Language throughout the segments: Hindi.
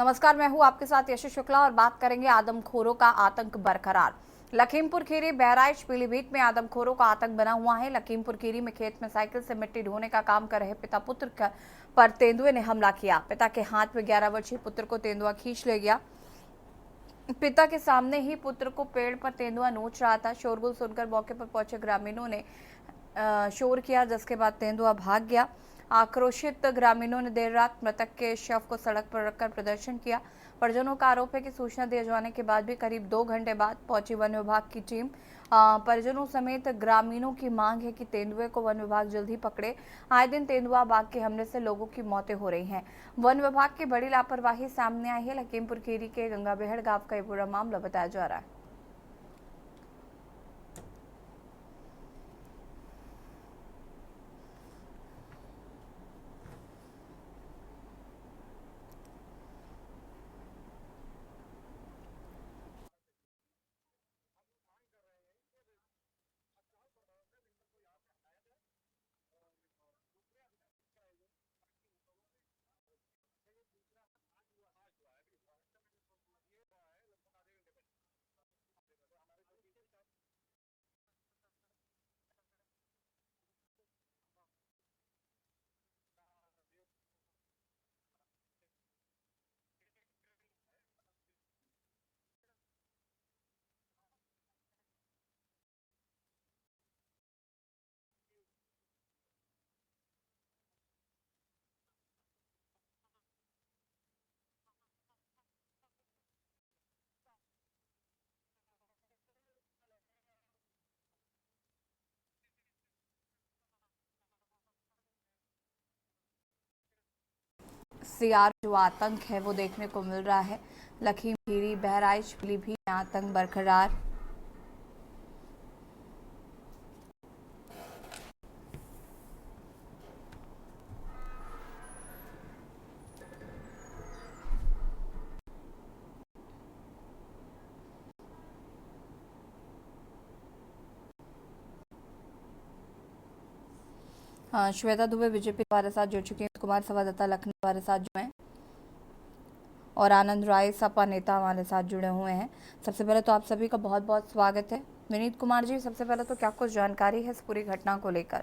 नमस्कार, मैं हूं आपके साथ यशस्वी शुक्ला और बात करेंगे आदमखोरों का आतंक बरकरार। लखीमपुर खीरी, बहराइच, पीलीभीत में आदमखोरों का आतंक बना हुआ है। लखीमपुर खीरी में खेत में साइकिल से मिट्टी ढोने का काम कर रहे पिता पुत्र पर तेंदुए ने हमला किया। पिता के हाथ में 11 वर्षीय पुत्र को तेंदुआ खींच ले गया। पिता के सामने ही पुत्र को पेड़ पर तेंदुआ नोच रहा था। शोरगुल सुनकर मौके पर पहुंचे ग्रामीणों ने शोर किया, जिसके बाद तेंदुआ भाग गया। आक्रोशित ग्रामीणों ने देर रात मृतक के शव को सड़क पर रखकर प्रदर्शन किया। परिजनों का आरोप है कि सूचना दिए जाने के बाद भी करीब 2 घंटे बाद पहुंची वन विभाग की टीम। परिजनों समेत ग्रामीणों की मांग है कि तेंदुए को वन विभाग जल्द ही पकड़े। आए दिन तेंदुआ बाघ के हमले से लोगों की मौतें हो रही हैं। वन विभाग की बड़ी लापरवाही सामने आई है। लखीमपुर खीरी के गंगाबेहड़ गांव का ये पूरा मामला बताया जा रहा है। सीआर जो आतंक है वो देखने को मिल रहा है। लखीमपुर खीरी, बहराइच, पीलीभीत में आतंक बरकरार। श्वेता दुबे बीजेपी हमारे साथ जुड़ चुकी हैं। कुमार संवाददाता लखनऊ हमारे साथ जुड़े हैं और आनंद राय सपा नेता हमारे साथ जुड़े हुए हैं। सबसे पहले तो आप सभी का बहुत बहुत स्वागत है। विनीत कुमार जी, सबसे पहले तो क्या कुछ जानकारी है इस पूरी घटना को लेकर?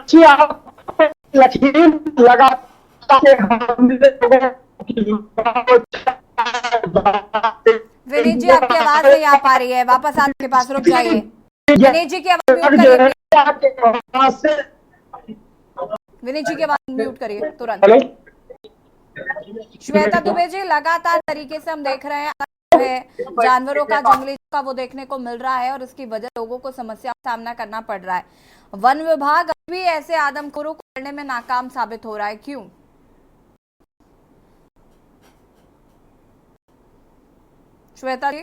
जी, आप लखीम लगातार विनीत जी, आपकी आवाज नहीं आ पा रही है, वापस आपके पास रुक जाइए। विनीत जी की आवाज म्यूट करिए। विनीत जी की आवाज म्यूट करिए तुरंत। श्वेता दुबे जी, लगातार तरीके से हम देख रहे हैं जानवरों का, जंगली का वो देखने को मिल रहा है और इसकी वजह लोगों को समस्या का सामना करना पड़ रहा है। वन विभाग अभी ऐसे आदमखोरों को पकड़ने में नाकाम साबित हो रहा है, क्यों? श्वेता जी,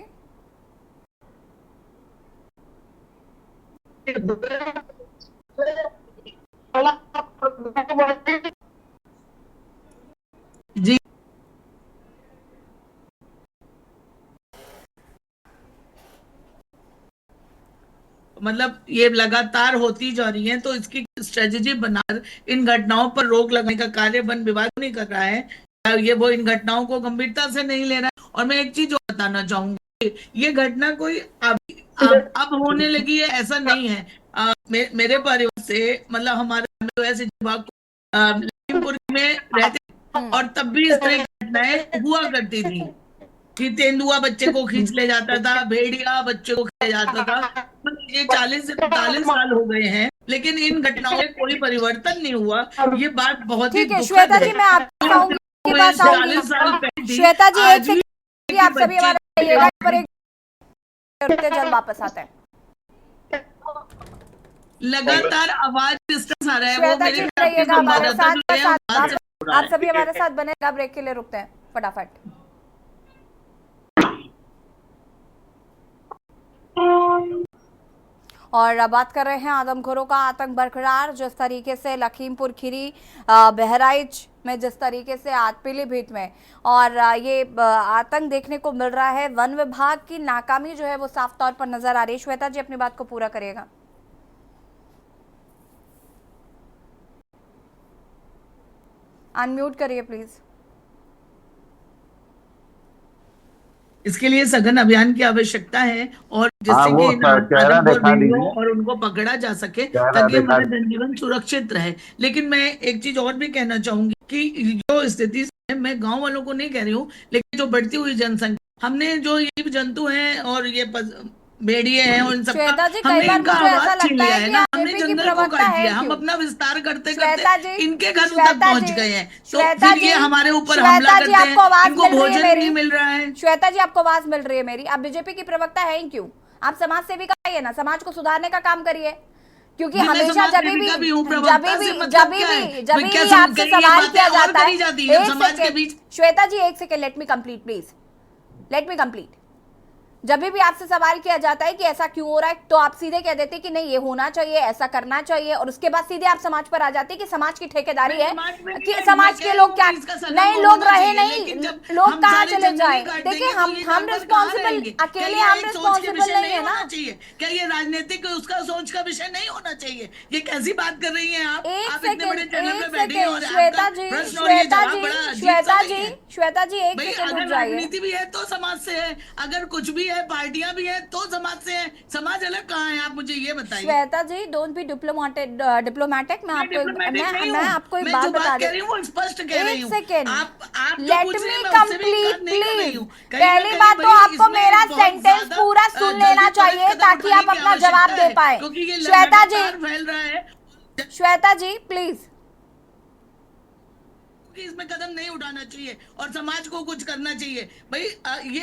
जी, मतलब ये लगातार होती जा रही है, तो इसकी स्ट्रेटेजी बना इन घटनाओं पर रोक लगाने का कार्य वन विभाग नहीं कर रहा है। ये वो इन घटनाओं को गंभीरता से नहीं ले रहा है। और मैं एक चीज और बताना चाहूंगी, ये घटना कोई अब होने लगी है ऐसा नहीं है। मेरे परिवार से, मतलब हमारे ऐसे विभाग लखीमपुर में रहते और तब भी इस तरह की घटनाएं हुआ करती थी कि तेंदुआ बच्चे को खींच ले जाता था, भेड़िया बच्चे को खींच ले जाता था। ये 40 से 45 साल हो गए हैं, लेकिन इन घटनाओं में कोई परिवर्तन नहीं हुआ। ये बात बहुत ही ठीक है दुखद श्वेता है। जी, मैं आपके पास आऊंगी। 40 साल पहले थी, श्वेता जी, एक आज भी सेकंड, आप सभी हमारे रहिएगा पर एक जल्द वापस आते हैं। लगातार आवाज डिस्टर्ब आ रहा है, वो श्वेता जी मेरे रहिएगा हमारे साथ, साथ। आप सभी हमारे साथ बने, ब्रेक के लिए रुकते हैं फटाफट। और बात कर रहे हैं आदमखोरों का आतंक बरकरार। जिस तरीके से लखीमपुर खीरी, बहराइच में जिस तरीके से आज पीलीभीत में और ये आतंक देखने को मिल रहा है, वन विभाग की नाकामी जो है वो साफ तौर पर नजर आ रही है। श्वेता जी अपनी बात को पूरा करिएगा। अनम्यूट करिए प्लीज। इसके लिए सघन अभियान की आवश्यकता है और जिससे कि और उनको पकड़ा जा सके ताकि हमारा जनजीवन सुरक्षित रहे। लेकिन मैं एक चीज और भी कहना चाहूंगी कि जो स्थिति है, मैं गांव वालों को नहीं कह रही हूँ, लेकिन जो बढ़ती हुई जनसंख्या, हमने जो ये जंतु हैं और ये भेड़िए हैं और इन सबका हमने इनका आवाज छीन लिया है ना, हमने जंगल को काट दिया, हम अपना विस्तार करते करते इनके घर तक पहुंच गए हैं, तो फिर ये हमारे ऊपर हमला करते हैं, इनको भोजन नहीं मिल रहा है। श्वेता जी आपको आवाज मिल रही है मेरी? आप बीजेपी की प्रवक्ता हैं क्यों? आप समाज सेविका है ना, समाज को सुधारने का काम करिए, क्योंकि हमेशा जब भी आपसे सवाल किया जाता है, श्वेता जी एक second, let me complete please, let me complete. जब भी आपसे सवाल किया जाता है कि ऐसा क्यों हो रहा है, तो आप सीधे कह देते कि नहीं ये होना चाहिए, ऐसा करना चाहिए, और उसके बाद सीधे आप समाज पर आ जाते हैं कि समाज की ठेकेदारी है कि समाज के लोग क्या नहीं, लोग रहे नहीं, लोग कहाँ चले जाए। देखिए हम रिस्पॉन्सिबल, अकेले हम रिस्पॉन्सिबल नहीं है ना। क्या ये राजनीतिक उसका सोच का विषय नहीं होना चाहिए? ये कैसी बात कर रही है आप? एक सेकेंड श्वेता जी, श्वेता जी, श्वेता जी, श्वेता जी एक सेकेंड रुक जाइए। राजनीति भी है तो समाज से है, अगर कुछ भी है, पार्टियां भी है तो समाज से है, समाज अलग कहाँ है? आप मुझे ये बताइए। श्वेता जी डोंट बी डिप्लोमेटिक। मैं आपको एक बात बता रही हूँ, स्पष्ट कह रही हूँ। एक सेकेंड, आप लेट मी कंप्लीट प्लीज। पहली बात तो आपको मेरा सेंटेंस पूरा सुन लेना चाहिए ताकि आप अपना जवाब दे पाए। श्वेता जी, फैल रहा है, श्वेता जी प्लीज, इसमें कदम नहीं उठाना चाहिए और समाज को कुछ करना चाहिए। भाई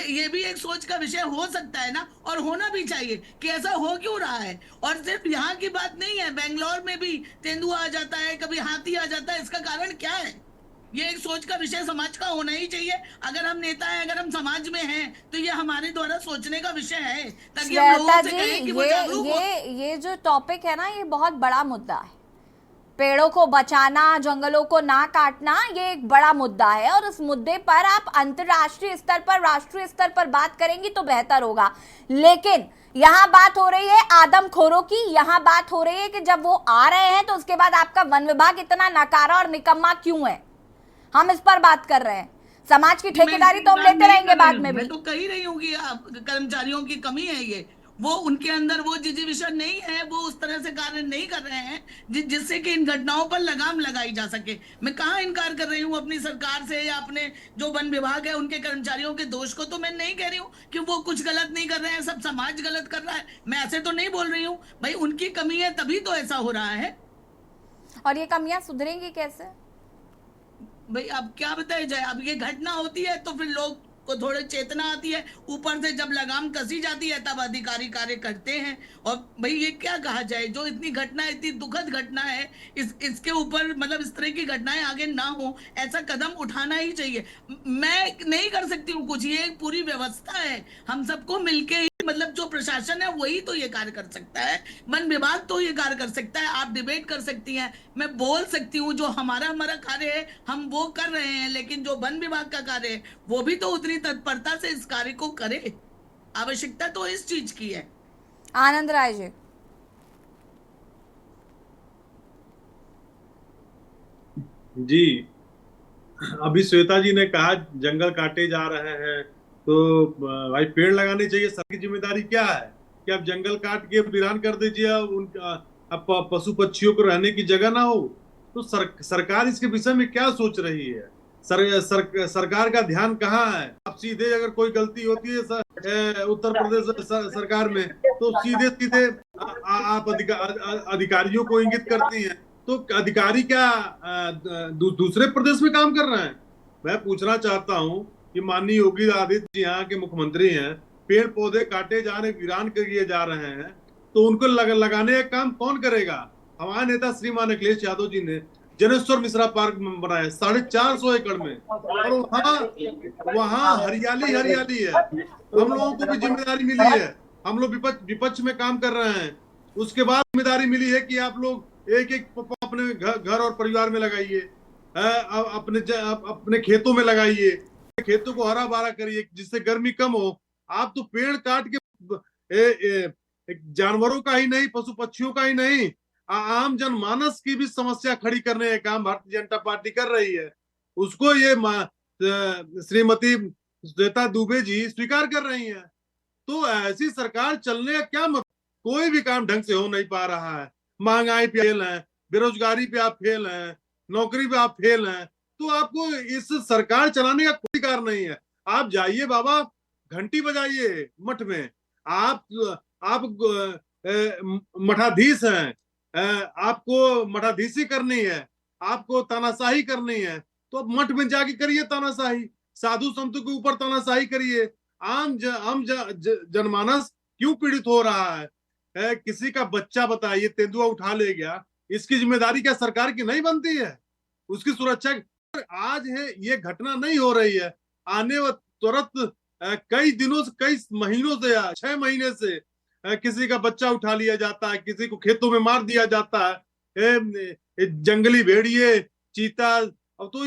ये भी एक सोच का विषय हो सकता है ना, और होना भी चाहिए कि ऐसा हो क्यों रहा है। और सिर्फ यहाँ की बात नहीं है, बेंगलोर में भी तेंदुआ आ जाता है, कभी हाथी आ जाता है, इसका कारण क्या है? ये एक सोच का विषय समाज का होना ही चाहिए। अगर हम नेता हैं, अगर हम समाज में हैं, तो ये हमारे द्वारा सोचने का विषय है, ताकि हम लोगों से कहें कि वो जागरूक हो। ये जो टॉपिक है ना, ये बहुत बड़ा मुद्दा है। पेड़ों को बचाना, जंगलों को ना काटना, ये एक बड़ा मुद्दा है, और उस मुद्दे पर आप अंतर्राष्ट्रीय स्तर पर, राष्ट्रीय स्तर पर बात करेंगी तो बेहतर होगा। लेकिन यहाँ बात हो रही है आदमखोरों की, यहाँ बात हो रही है कि जब वो आ रहे हैं तो उसके बाद आपका वन विभाग इतना नकारा और निकम्मा क्यों है, हम इस पर बात कर रहे हैं। समाज की ठेकेदारी तो हम लेते रहेंगे बाद में भी। मैं तो कह रही हूँ कि कर्मचारियों की कमी है, ये वो उनके अंदर वो जिजीविषय नहीं है, वो उस तरह से कार्य नहीं कर रहे हैं जिससे कि इन घटनाओं पर लगाम लगाई जा सके। मैं कहाँ इनकार कर रही हूँ अपनी सरकार से या अपने जो वन विभाग है उनके कर्मचारियों के दोष को, तो मैं नहीं कह रही हूँ कि वो कुछ गलत नहीं कर रहे हैं, सब समाज गलत कर रहा है, मैं ऐसे तो नहीं बोल रही हूँ। भाई उनकी कमी है तभी तो ऐसा हो रहा है, और ये कमियां सुधरेंगी कैसे? भाई अब क्या बताया जाए। अब ये घटना होती है तो फिर लोग को थोड़ी चेतना आती है, ऊपर से जब लगाम कसी जाती है तब अधिकारी कार्य करते हैं। और भाई ये क्या कहा जाए, जो इतनी घटना, इतनी दुखद घटना है, इसके ऊपर मतलब इस तरह की घटनाएं आगे ना हो, ऐसा कदम उठाना ही चाहिए। मैं नहीं कर सकती हूँ कुछ, ये एक पूरी व्यवस्था है, हम सबको मिलके ही, मतलब जो प्रशासन है वही तो ये कार्य कर सकता है, वन विभाग तो ये कार्य कर सकता है। आप डिबेट कर सकती हैं, मैं बोल सकती हूँ, जो हमारा कार्य है हम वो कर रहे हैं, लेकिन जो वन विभाग का कार्य है वो भी तो उतनी तत्परता से इस कार्य को करे। आवश्यकता तो इस चीज की है। आनंद राय जी, जी अभी श्वेता जी ने कहा जंगल काटे जा रहे हैं, तो भाई पेड़ लगाने चाहिए। सबकी जिम्मेदारी क्या है कि आप जंगल काट के वीरान कर दीजिए, उनका अब पशु पक्षियों को रहने की जगह ना हो। तो सरकार इसके विषय में क्या सोच रही है? सरकार का ध्यान कहाँ है? आप सीधे अगर कोई गलती होती है उत्तर प्रदेश सरकार में, तो सीधे सीधे आप अधिकारियों को इंगित करती हैं, तो अधिकारी क्या दूसरे प्रदेश में काम कर रहे हैं? मैं पूछना चाहता हूं कि माननीय योगी आदित्य जी यहाँ के मुख्यमंत्री हैं, पेड़ पौधे काटे जा रहे, वीरान किए जा रहे हैं, तो उनको लगाने का काम कौन करेगा? हमारे नेता श्रीमान अखिलेश यादव जी ने जनेश्वर मिश्रा पार्क बनाया 450 एकड़ में, और वहाँ हरियाली है। हम लोगों को भी जिम्मेदारी मिली है, हम लोग विपक्ष में काम कर रहे हैं, उसके बाद जिम्मेदारी मिली है कि आप लोग एक एक अपने घर और परिवार में लगाइए। अपने खेतों में लगाइए, खेतों को हरा भरा करिए जिससे गर्मी कम हो। आप तो पेड़ काट के जानवरों का ही नहीं, पशु पक्षियों का ही नहीं, आम जनमानस की भी समस्या खड़ी करने का काम भारतीय जनता पार्टी कर रही है। उसको ये श्रीमती श्वेता दुबे जी स्वीकार कर रही हैं। तो ऐसी सरकार चलने का क्या मतलब? कोई भी काम ढंग से हो नहीं पा रहा है। महंगाई पे फेल है, बेरोजगारी पे आप फेल हैं, नौकरी पे आप फेल हैं। तो आपको इस सरकार चलाने का कोई अधिकार नहीं है। आप जाइए बाबा, घंटी बजाइए मठ में। आप मठाधीश हैं, आपको मठाधीशी करनी है, आपको तानाशाही करनी है, तो आप मठ में जाके करिए तानाशाही, साधु संतों के ऊपर तानाशाही करिए। आम जनमानस क्यों पीड़ित हो रहा है? किसी का बच्चा बताइए तेंदुआ उठा ले गया, इसकी जिम्मेदारी क्या सरकार की नहीं बनती है? उसकी सुरक्षा आज है ये घटना नहीं हो रही है, आने व तुरंत कई दिनों से, कई महीनों से, 6 महीने से किसी का बच्चा उठा लिया जाता है, किसी को खेतों में मार दिया जाता है, जंगली भेड़िए, चीता। अब तो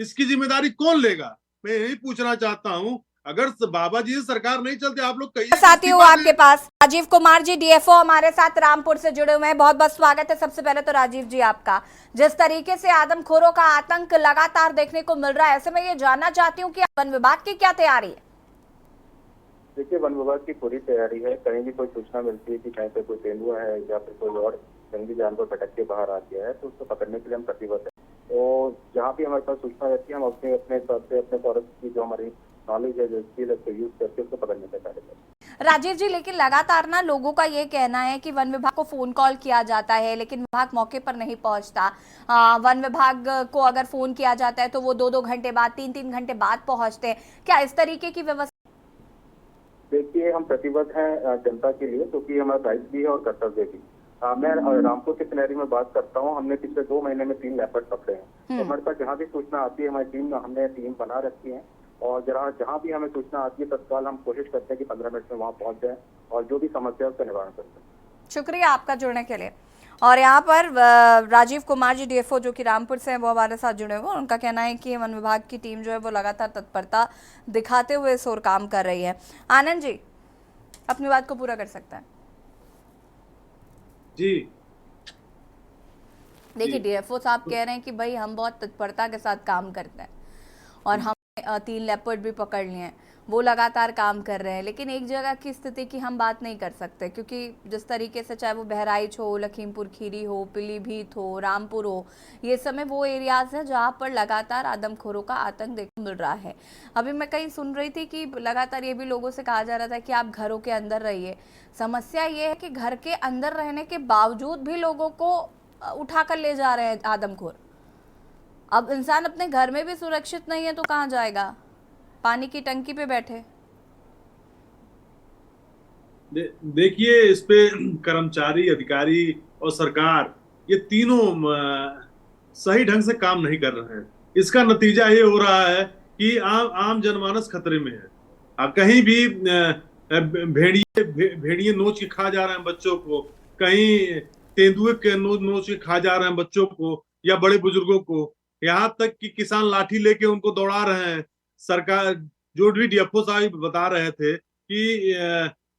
इसकी जिम्मेदारी कौन लेगा? मैं यही पूछना चाहता हूँ। अगर बाबा जी सरकार नहीं चलती, आप लोग कहिए। साथी हूँ आपके पास राजीव कुमार जी, डीएफओ हमारे साथ रामपुर से जुड़े हुए हैं। बहुत बहुत स्वागत है सबसे पहले तो राजीव जी आपका। जिस तरीके से आदमखोरों का आतंक लगातार देखने को मिल रहा है, ऐसे में ये जानना चाहती हूँ कि वन विभाग की क्या तैयारी है? देखिए, वन विभाग की पूरी तैयारी है। कहीं भी कोई सूचना मिलती है कि कहीं पे कोई तेंदुआ है या फिर कोई और जंगली जानवर भटक के बाहर आ गया है, तो उसको पकड़ने के लिए हम प्रतिबद्ध हैं। तो जहाँ भी हमारे पास सूचना रहती है, हम अपने हिसाब से अपने फॉरेस्ट की जो हमारी नॉलेज है, जो स्किल है, उसको यूज करके उसको पकड़ने का कार्य करते हैं। राजीव जी, लेकिन लगातार ना लोगों का ये कहना है कि वन विभाग को फोन कॉल किया जाता है लेकिन विभाग मौके पर नहीं पहुंचता। वन विभाग को अगर फोन किया जाता है तो वो 2-2 घंटे बाद, 3-3 घंटे बाद पहुंचते हैं। क्या इस तरीके की व्यवस्था? देखिए, हम प्रतिबद्ध हैं जनता के लिए, क्योंकि हमारा दायित्व भी है और कर्तव्य भी। मैं रामपुर के सिनेरियो में बात करता हूँ। हमने पिछले 2 महीने में 3 लेपर्ड पकड़े हैं। तो हमारे पास जहाँ भी सूचना आती है, हमारी हमने टीम बना रखी है, और जहाँ भी हमें सूचना आती है तत्काल हम कोशिश करते हैं कि 15 मिनट में वहाँ पहुँच जाए और जो भी समस्या है उसका निवारण करते हैं। शुक्रिया आपका जुड़ने के लिए। और यहाँ पर राजीव कुमार जी, डीएफओ जो कि रामपुर से हैं, वो हमारे साथ जुड़े हुए। उनका कहना है कि वन विभाग की टीम जो है वो लगातार तत्परता दिखाते हुए इस ओर काम कर रही है। आनंद जी अपनी बात को पूरा कर सकते हैं। जी देखिए, डीएफओ साहब कह रहे हैं कि भाई हम बहुत तत्परता के साथ काम करते हैं और हमने 3 लेपर्ड भी पकड़ लिए हैं, वो लगातार काम कर रहे हैं। लेकिन एक जगह की स्थिति की हम बात नहीं कर सकते, क्योंकि जिस तरीके से चाहे वो बहराइच हो, लखीमपुर खीरी हो, पीलीभीत हो, रामपुर हो, ये समय वो एरियाज हैं जहाँ पर लगातार आदमखोरों का आतंक देखने को मिल रहा है। अभी मैं कहीं सुन रही थी कि लगातार ये भी लोगों से कहा जा रहा था कि आप घरों के अंदर रहिए। समस्या ये है कि घर के अंदर रहने के बावजूद भी लोगों को उठा कर ले जा रहे हैं आदमखोर। अब इंसान अपने घर में भी सुरक्षित नहीं है तो कहाँ जाएगा? पानी की टंकी पे बैठे। देखिए, इस पे कर्मचारी, अधिकारी और सरकार, ये तीनों सही ढंग से काम नहीं कर रहे हैं। इसका नतीजा ये हो रहा है कि आम जनमानस खतरे में है। कहीं भी भेड़िए नोच के खा जा रहे हैं बच्चों को, कहीं तेंदुए के नोच के खा जा रहे हैं बच्चों को या बड़े बुजुर्गों को, यहाँ तक कि किसान लाठी लेके उनको दौड़ा रहे हैं। सरकार, जो भी डीएफओ साहब बता रहे थे कि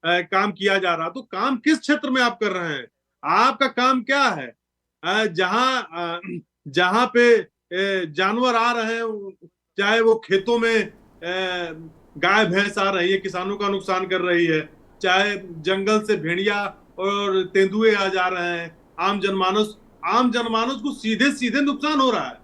काम किया जा रहा, तो काम किस क्षेत्र में आप कर रहे हैं? आपका काम क्या है? जहां पे जानवर आ रहे हैं, चाहे वो खेतों में गाय भैंस आ रही है, किसानों का नुकसान कर रही है, चाहे जंगल से भेड़िया और तेंदुए आ जा रहे हैं, आम जनमानस को सीधे सीधे नुकसान हो रहा है।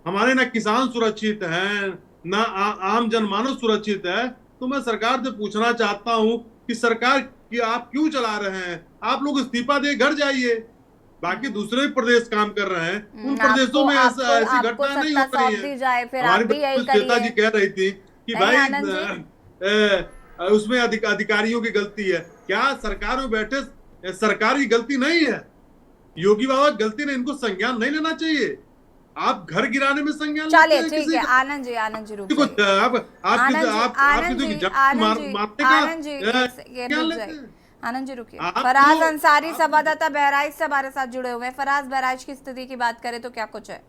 हमारे ना किसान सुरक्षित हैं, ना आम जनमानस सुरक्षित है। तो मैं सरकार से पूछना चाहता हूं कि सरकार की आप क्यों चला रहे हैं? आप लोग इस्तीफा दे घर जाइए। बाकी दूसरे प्रदेश काम कर रहे हैं, उन प्रदेशों में ऐसी घटना नहीं हो रही है। हमारी श्वेता जी कह रही थी कि भाई उसमें अधिकारियों की गलती है। क्या सरकार में बैठे सरकार की गलती नहीं है? योगी बाबा गलती नहीं, इनको संज्ञान नहीं लेना चाहिए। आप घर गिराने में संज्ञान लेते हैं? ठीक है आनंद जी रुकिए। आनंद जी रुकिए। फराज अंसारी संवाददाता बहराइच से हमारे साथ जुड़े हुए हैं। फराज, बहराइच की स्थिति की बात करें तो क्या कुछ है?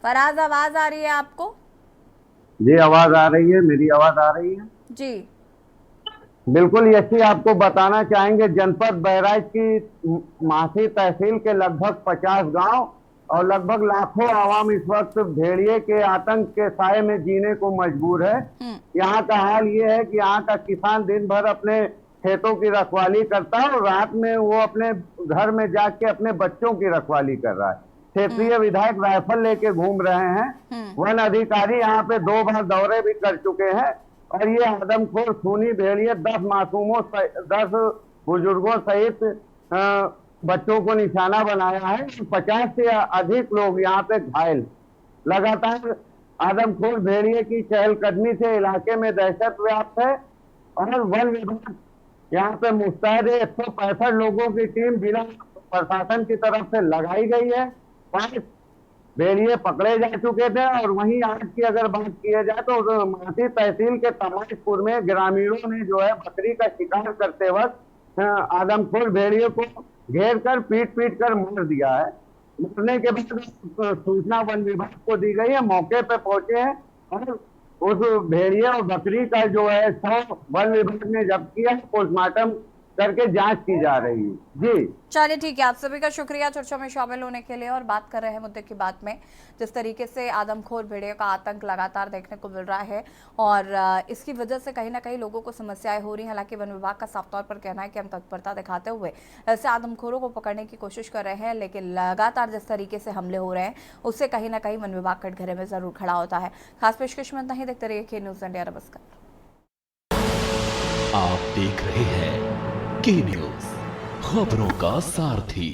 फराज, आवाज आ रही है आपको? जी आवाज आ रही है, मेरी आवाज आ रही है? जी बिल्कुल यशी, आपको बताना चाहेंगे जनपद बहराइच की मासी तहसील के लगभग 50 गांव और लगभग लाखों आवाम इस वक्त भेड़िए के आतंक के साए में जीने को मजबूर है। यहाँ का हाल ये है कि यहाँ का किसान दिन भर अपने खेतों की रखवाली करता है और रात में वो अपने घर में जाके अपने बच्चों की रखवाली कर रहा है। क्षेत्रीय विधायक राइफल लेके घूम रहे हैं। वन अधिकारी यहाँ पे 2 बार दौरे भी कर चुके हैं और ये आदमखोर खूनी भेड़िए 10 मासूमों 10 बुजुर्गों सहित बच्चों को निशाना बनाया है। 50 से अधिक लोग यहाँ पे घायल। लगातार आदमखोर भेड़िए की चहलकदमी से इलाके में दहशत व्याप्त है और वन विभाग यहाँ पे मुस्तैद है। 165 लोगों की टीम जिला प्रशासन की तरफ से लगाई गई है। 5 भेड़िए पकड़े जा चुके थे और वहीं आज की अगर बात किया जाए तो मासी तहसील के तमाशपुर में ग्रामीणों ने जो है बकरी का शिकार करते वक्त आदमखोर भेड़िए को घेर कर पीट कर मार दिया है। मरने के बाद सूचना वन विभाग को दी गई है, मौके पे पहुंचे हैं और उस भेड़िया और बकरी का जो है शव वन विभाग ने जब्त किया है। पोस्टमार्टम करके जांच की जा रही है। जी चलिए ठीक है, आप सभी का शुक्रिया चर्चा में शामिल होने के लिए। और बात कर रहे हैं मुद्दे की बात में, जिस तरीके से आदमखोर भेड़ियों का आतंक लगातार देखने को मिल रहा है और इसकी वजह से कहीं ना कहीं लोगों को समस्याएं हो रही हैं। हालांकि वन विभाग का साफ तौर पर कहना है कि हम तत्परता दिखाते हुए ऐसे आदमखोरों को पकड़ने की कोशिश कर रहे हैं, लेकिन लगातार जिस तरीके से हमले हो रहे हैं उससे कहीं ना कहीं वन विभाग कटघरे में जरूर खड़ा होता है। खास पेशकश में नहीं देखते रहिए के न्यूज इंडिया। नमस्कार। आप देख रहे हैं के न्यूज, खबरों का सारथी।